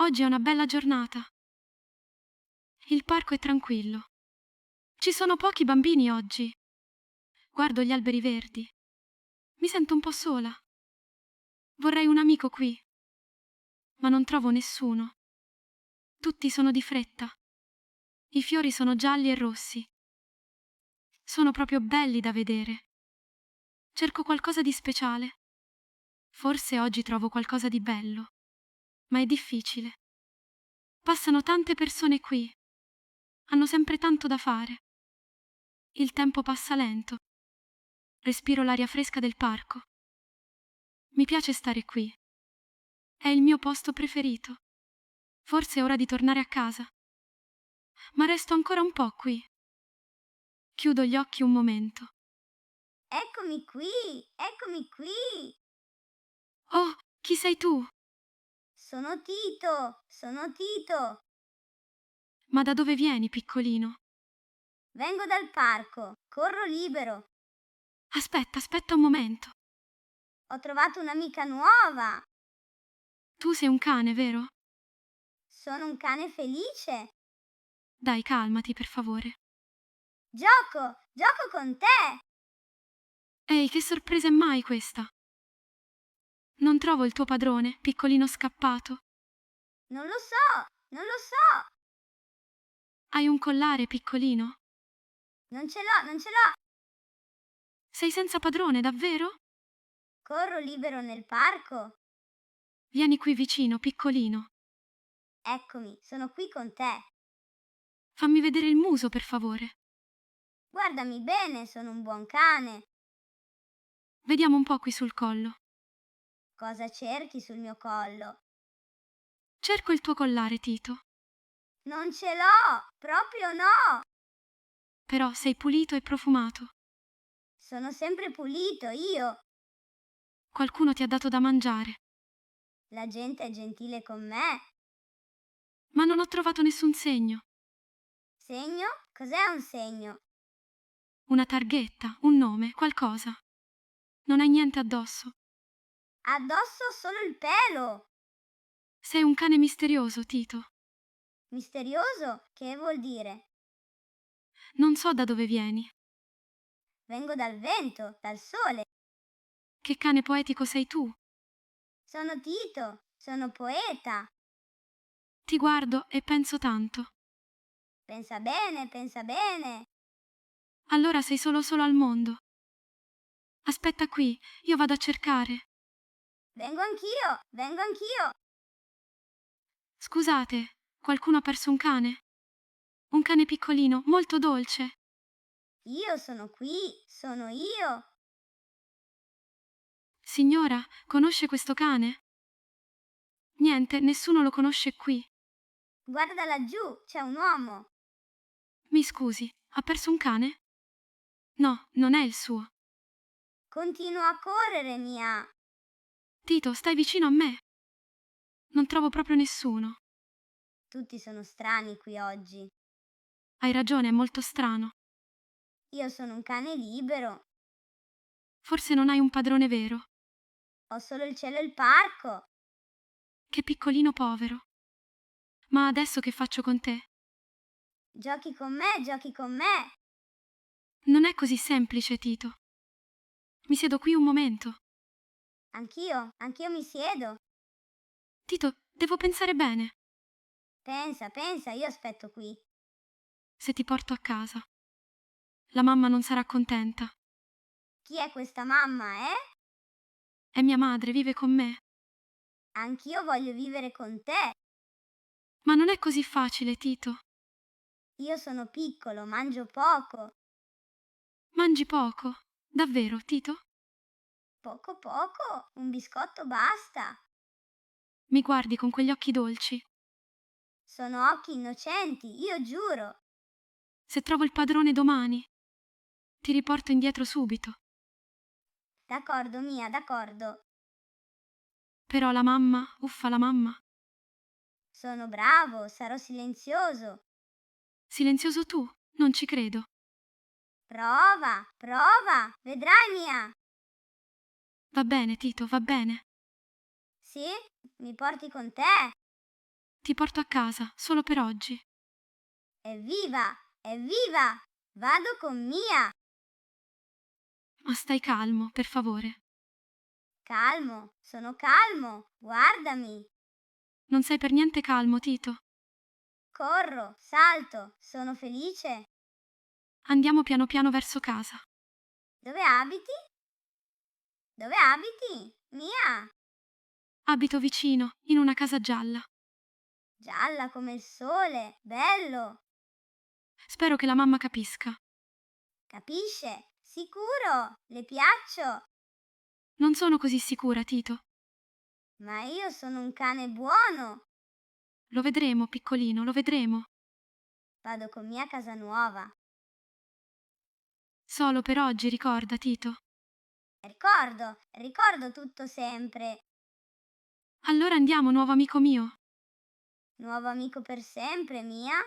Oggi è una bella giornata. Il parco è tranquillo. Ci sono pochi bambini oggi. Guardo gli alberi verdi. Mi sento un po' sola. Vorrei un amico qui, ma non trovo nessuno. Tutti sono di fretta. I fiori sono gialli e rossi. Sono proprio belli da vedere. Cerco qualcosa di speciale. Forse oggi trovo qualcosa di bello, ma è difficile. Passano tante persone qui. Hanno sempre tanto da fare. Il tempo passa lento. Respiro l'aria fresca del parco. Mi piace stare qui. È il mio posto preferito. Forse è ora di tornare a casa. Ma resto ancora un po' qui. Chiudo gli occhi un momento. Eccomi qui, eccomi qui. Oh, chi sei tu? Sono Tito, sono Tito. Ma da dove vieni, piccolino? Vengo dal parco, corro libero. Aspetta un momento. Ho trovato un'amica nuova. Tu sei un cane, vero? Sono un cane felice. Dai, calmati, per favore. Gioco con te. Ehi, che sorpresa è mai questa? Non trovo il tuo padrone, piccolino scappato. Non lo so, non lo so. Hai un collare, piccolino? Non ce l'ho, non ce l'ho. Sei senza padrone, davvero? Corro libero nel parco. Vieni qui vicino, piccolino. Eccomi, sono qui con te. Fammi vedere il muso, per favore. Guardami bene, sono un buon cane. Vediamo un po' qui sul collo. Cosa cerchi sul mio collo? Cerco il tuo collare, Tito. Non ce l'ho, proprio no. Però sei pulito e profumato. Sono sempre pulito io. Qualcuno ti ha dato da mangiare. La gente è gentile con me. Ma non ho trovato nessun segno. Segno? Cos'è un segno? Una targhetta, un nome, qualcosa. Non hai niente addosso. Addosso solo il pelo. Sei un cane misterioso, Tito. Misterioso? Che vuol dire? Non so da dove vieni. Vengo dal vento, dal sole. Che cane poetico sei tu. Sono Tito, sono poeta. Ti guardo e penso tanto. Pensa bene, pensa bene. Allora sei solo al mondo. Aspetta qui, io vado a cercare. Vengo anch'io. Scusate, qualcuno ha perso un cane? Un cane piccolino, molto dolce. Io sono qui, sono io. Signora, conosce questo cane? Niente, nessuno lo conosce qui. Guarda laggiù, c'è un uomo. Mi scusi, ha perso un cane? No, non è il suo. Continua a correre, mia. Tito, stai vicino a me. Non trovo proprio nessuno. Tutti sono strani qui oggi. Hai ragione, è molto strano. Io sono un cane libero. Forse non hai un padrone vero. Ho solo il cielo e il parco. Che piccolino povero. Ma adesso che faccio con te? Giochi con me, giochi con me. Non è così semplice, Tito. Mi siedo qui un momento. Anch'io mi siedo. Tito, devo pensare bene. Pensa, io aspetto qui. Se ti porto a casa. La mamma non sarà contenta. Chi è questa mamma, eh? È mia madre, vive con me. Anch'io voglio vivere con te. Ma non è così facile, Tito. Io sono piccolo, mangio poco. Mangi poco. Davvero, Tito? Poco poco, un biscotto basta. Mi guardi con quegli occhi dolci. Sono occhi innocenti, io giuro. Se trovo il padrone domani, ti riporto indietro subito. D'accordo, mia, d'accordo. Però la mamma, uffa la mamma. Sono bravo, sarò silenzioso. Silenzioso tu, non ci credo. Prova, vedrai, mia. Va bene, Tito, va bene. Sì? Mi porti con te? Ti porto a casa, solo per oggi. Evviva! Evviva! Vado con Mia! Ma stai calmo, per favore. Calmo, sono calmo, guardami. Non sei per niente calmo, Tito. Corro, salto, sono felice. Andiamo piano piano verso casa. Dove abiti? Dove abiti? Mia! Abito vicino, in una casa gialla. Gialla come il sole, bello. Spero che la mamma capisca. Capisce? Sicuro, le piaccio. Non sono così sicura, Tito. Ma io sono un cane buono. Lo vedremo, piccolino, lo vedremo. Vado con Mia a casa nuova. Solo per oggi, ricorda, Tito. Ricordo tutto sempre. Allora andiamo, nuovo amico mio. Nuovo amico per sempre, Mia.